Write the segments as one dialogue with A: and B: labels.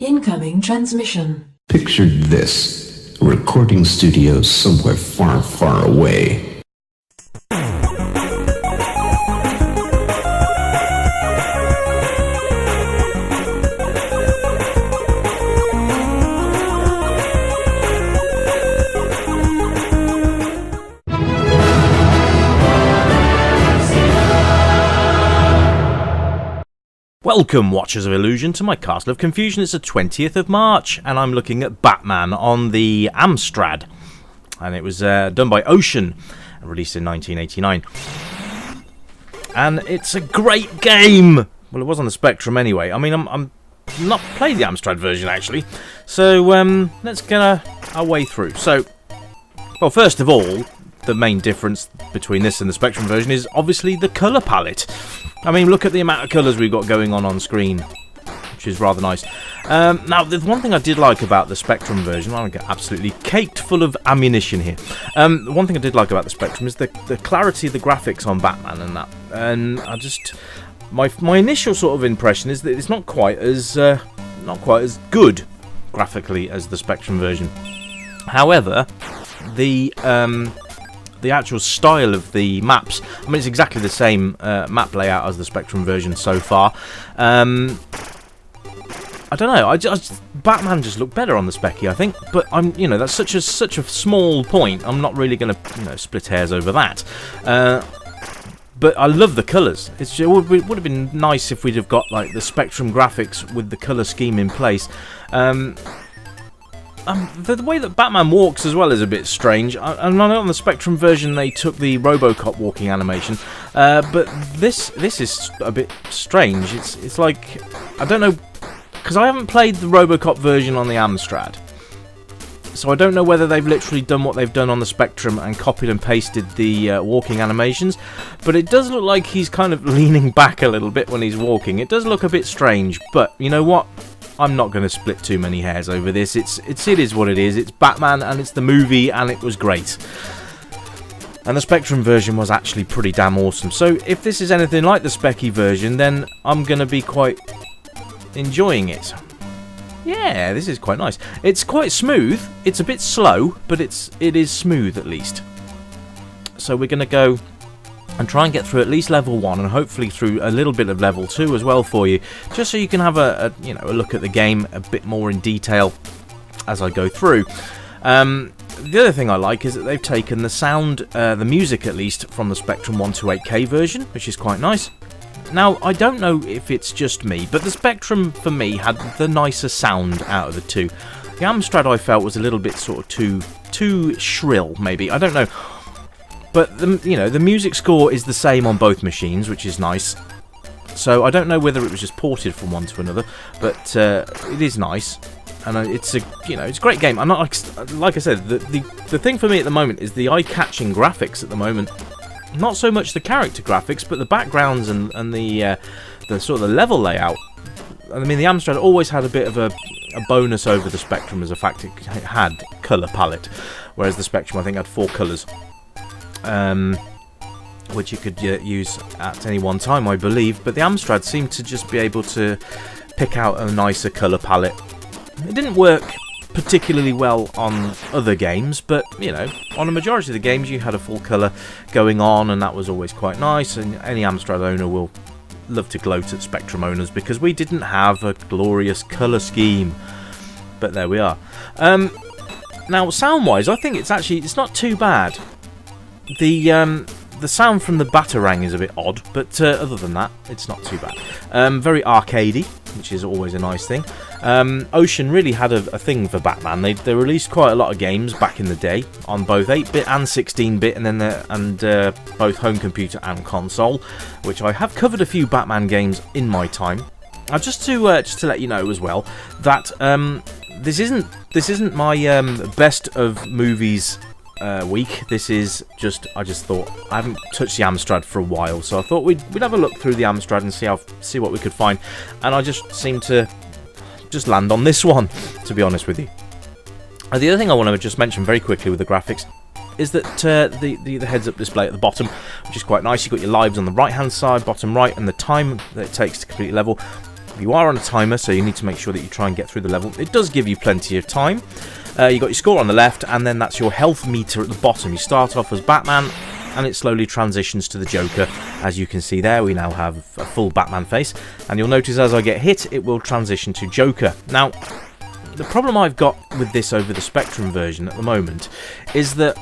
A: Incoming transmission.
B: Picture this. A recording studio somewhere far, far away.
C: Welcome, Watchers of Illusion, to my Castle of Confusion. It's the 20th of March, and I'm looking at Batman on the Amstrad. And it was done by Ocean, and released in 1989. And it's a great game! Well, it was on the Spectrum anyway. I mean, I'm not played the Amstrad version, actually. So, let's get our way through. So, well, first of all, the main difference between this and the Spectrum version is obviously the colour palette. I mean, look at the amount of colours we've got going on screen, which is rather nice. Now, there's one thing I did like about the Spectrum version. I get absolutely caked full of ammunition here. One thing I did like about the Spectrum is the clarity of the graphics on Batman and that. And I just, my initial sort of impression is that it's not quite as good graphically as the Spectrum version. However, the actual style of the maps, I mean, it's exactly the same map layout as the Spectrum version so far. I don't know. Batman just looked better on the Specky, I think. But that's such a small point. I'm not really going to, split hairs over that. But I love the colours. It would have been nice if we'd have got like the Spectrum graphics with the colour scheme in place. The way that Batman walks as well is a bit strange. I know on the Spectrum version they took the RoboCop walking animation, but this is a bit strange. It's like, I don't know, because I haven't played the RoboCop version on the Amstrad, so I don't know whether they've literally done what they've done on the Spectrum and copied and pasted the walking animations, but it does look like he's kind of leaning back a little bit when he's walking. It does look a bit strange, but you know what? I'm not going to split too many hairs over this. It is what it is. It's Batman and it's the movie and it was great. And the Spectrum version was actually pretty damn awesome. So if this is anything like the Specky version, then I'm going to be quite enjoying it. Yeah, this is quite nice. It's quite smooth. It's a bit slow, but it is smooth at least. So we're going to go and try and get through at least level 1 and hopefully through a little bit of level 2 as well for you, just so you can have a look at the game a bit more in detail as I go through. The other thing I like is that they've taken the sound, the music at least, from the Spectrum 128K version, which is quite nice. Now, I don't know if it's just me, but the Spectrum for me had the nicer sound out of the two. The Amstrad I felt was a little bit sort of too shrill, maybe. I don't know. But the music score is the same on both machines, which is nice. So I don't know whether it was just ported from one to another, but it is nice, and it's a great game. I'm not like I said, the thing for me at the moment is the eye-catching graphics at the moment. Not so much the character graphics, but the backgrounds and the sort of the level layout. I mean, the Amstrad always had a bit of a bonus over the Spectrum, as a fact it had colour palette, whereas the Spectrum I think had 4 colours. Which you could use at any one time, I believe, but the Amstrad seemed to just be able to pick out a nicer colour palette. It didn't work particularly well on other games, but on a majority of the games you had a full colour going on, and that was always quite nice, and any Amstrad owner will love to gloat at Spectrum owners because we didn't have a glorious colour scheme. But there we are. Now, sound-wise, I think it's not too bad. The sound from the Batarang is a bit odd, but other than that, it's not too bad. Very arcadey, which is always a nice thing. Ocean really had a thing for Batman. They released quite a lot of games back in the day on both 8-bit and 16-bit, and then both home computer and console, which I have covered a few Batman games in my time. Just to let you know as well that this isn't my best of movies week. This is I just thought I haven't touched the Amstrad for a while, so I thought we'd have a look through the Amstrad and see what we could find, and I just seemed to just land on this one, to be honest with you. The other thing I want to just mention very quickly with the graphics is that the heads-up display at the bottom, which is quite nice. You've got your lives on the right-hand side, bottom right, and the time that it takes to complete level. You are on a timer, so you need to make sure that you try and get through the level. It does give you plenty of time. You got your score on the left, and then that's your health meter at the bottom. You start off as Batman, and it slowly transitions to the Joker. As you can see there, we now have a full Batman face, and you'll notice as I get hit, it will transition to Joker. Now, the problem I've got with this over the Spectrum version at the moment is that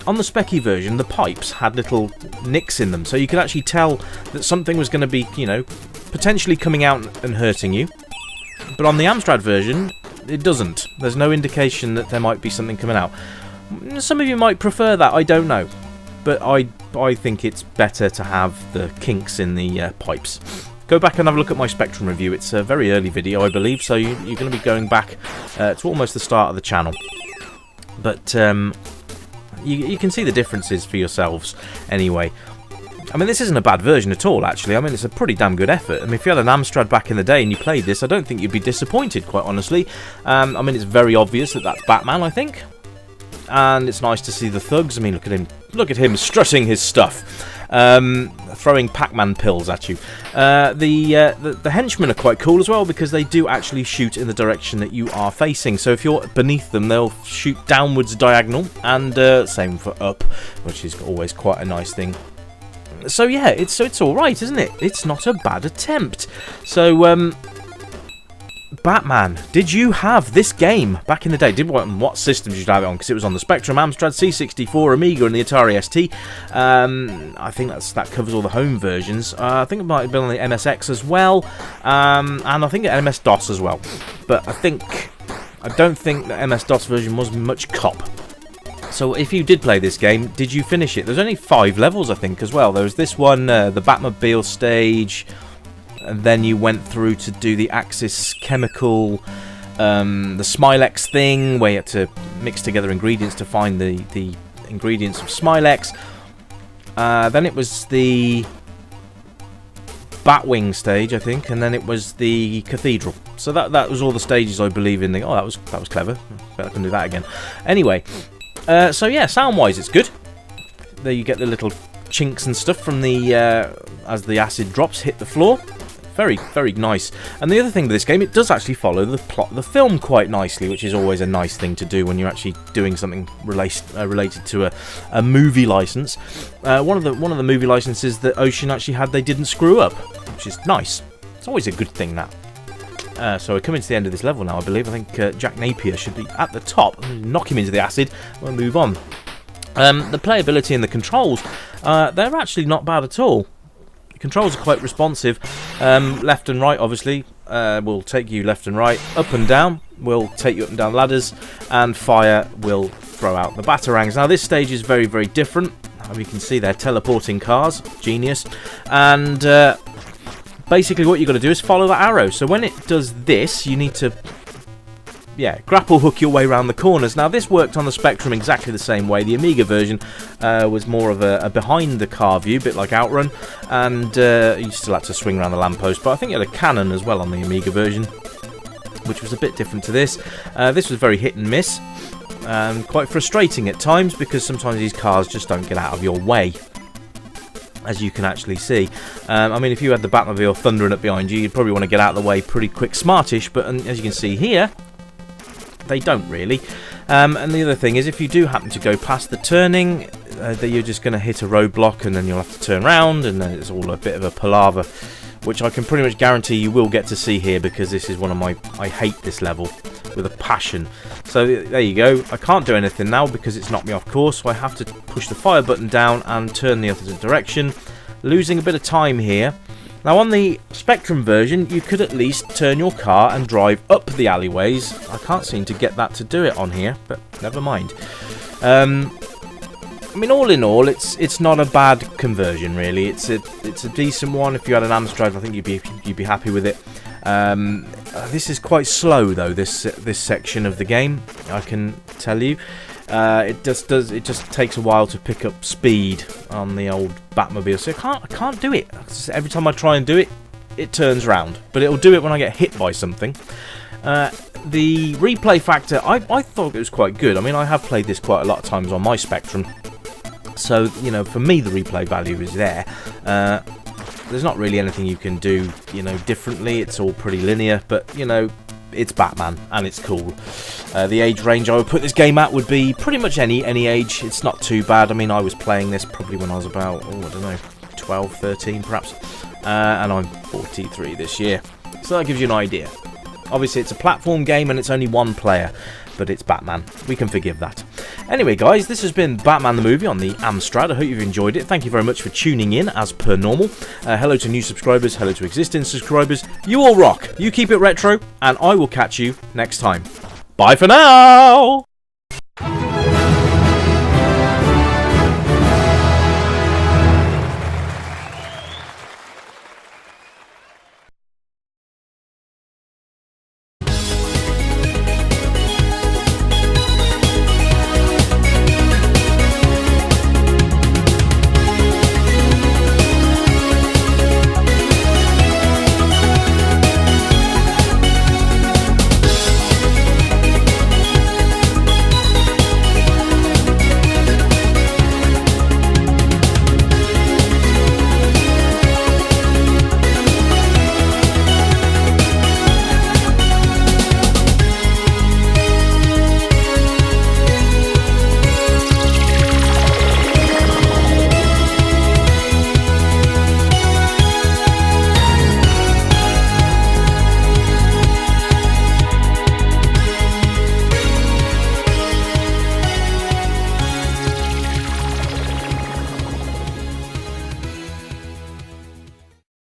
C: on the Specky version, the pipes had little nicks in them, so you could actually tell that something was going to be, you know, potentially coming out and hurting you. But on the Amstrad version, it doesn't. There's no indication that there might be something coming out. Some of you might prefer that, I don't know. But I think it's better to have the kinks in the pipes. Go back and have a look at my Spectrum review. It's a very early video, I believe, so you're going to be going back to almost the start of the channel. But you can see the differences for yourselves anyway. I mean, this isn't a bad version at all, actually. I mean, it's a pretty damn good effort. I mean, if you had an Amstrad back in the day and you played this, I don't think you'd be disappointed, quite honestly. I mean, it's very obvious that that's Batman, I think. And it's nice to see the thugs. I mean, look at him strutting his stuff, throwing Pac-Man pills at you. The henchmen are quite cool as well, because they do actually shoot in the direction that you are facing. So if you're beneath them, they'll shoot downwards diagonal, and same for up, which is always quite a nice thing. So yeah, it's all right, isn't it? It's not a bad attempt. So Batman, did you have this game back in the day? What systems did you have it on? Because it was on the Spectrum, Amstrad, C64, Amiga, and the Atari ST. I think that covers all the home versions. I think it might have been on the MSX as well, and I think MS-DOS as well. But I don't think the MS-DOS version was much cop. So if you did play this game, did you finish it? There's only 5 levels, I think, as well. There was this one, the Batmobile stage, and then you went through to do the Axis Chemical, the Smilex thing, where you had to mix together ingredients to find the ingredients of Smilex. Then it was the Batwing stage, I think, and then it was the Cathedral. So that was all the stages, I believe, in the... Oh, that was clever. Bet I can do that again. Anyway... so yeah, sound-wise it's good. There you get the little chinks and stuff from the as the acid drops hit the floor. Very, very nice. And the other thing with this game, it does actually follow the plot of the film quite nicely, which is always a nice thing to do when you're actually doing something related to a movie license. One of the movie licenses that Ocean actually had, they didn't screw up, which is nice. It's always a good thing, that. So we're coming to the end of this level now, I believe. I think Jack Napier should be at the top. Knock him into the acid. We'll move on. The playability and the controls, they're actually not bad at all. The controls are quite responsive. Left and right, obviously, will take you left and right. Up and down will take you up and down ladders. And fire will throw out the batarangs. Now, this stage is very, very different. As you can see, they're teleporting cars. Genius. And... basically what you've got to do is follow that arrow. So when it does this, you need to, grapple hook your way around the corners. Now this worked on the Spectrum exactly the same way. The Amiga version was more of a behind the car view, a bit like Outrun, and you still had to swing around the lamppost. But I think you had a cannon as well on the Amiga version, which was a bit different to this. This was very hit and miss, quite frustrating at times, because sometimes these cars just don't get out of your way, as you can actually see. I mean, if you had the Batmobile thundering up behind you, you'd probably want to get out of the way pretty quick, smartish, but as you can see here, they don't really. And the other thing is, if you do happen to go past the turning, that you're just going to hit a roadblock, and then you'll have to turn around, and then it's all a bit of a palaver, which I can pretty much guarantee you will get to see here, because this is one of my... I hate this level with a passion. So there you go. I can't do anything now because it's knocked me off course, so I have to push the fire button down and turn the opposite direction, losing a bit of time here. Now on the Spectrum version, you could at least turn your car and drive up the alleyways. I can't seem to get that to do it on here, but never mind. I mean, all in all, it's not a bad conversion, really. It's a decent one. If you had an Amstrad, I think you'd be happy with it. This is quite slow though. This section of the game, I can tell you. It just takes a while to pick up speed on the old Batmobile. So I can't do it. Every time I try and do it, it turns round. But it'll do it when I get hit by something. The replay factor, I thought it was quite good. I mean, I have played this quite a lot of times on my Spectrum. So, you know, for me the replay value is there. there's not really anything you can do, you know, differently. It's all pretty linear, but, you know, it's Batman, and it's cool. The age range I would put this game at would be pretty much any age. It's not too bad. I mean, I was playing this probably when I was about, I don't know, 12, 13 perhaps, and I'm 43 this year. So that gives you an idea. Obviously, it's a platform game, and it's only one player, but it's Batman. We can forgive that. Anyway, guys, this has been Batman the Movie on the Amstrad. I hope you've enjoyed it. Thank you very much for tuning in, as per normal. Hello to new subscribers, hello to existing subscribers. You all rock. You keep it retro, and I will catch you next time. Bye for now!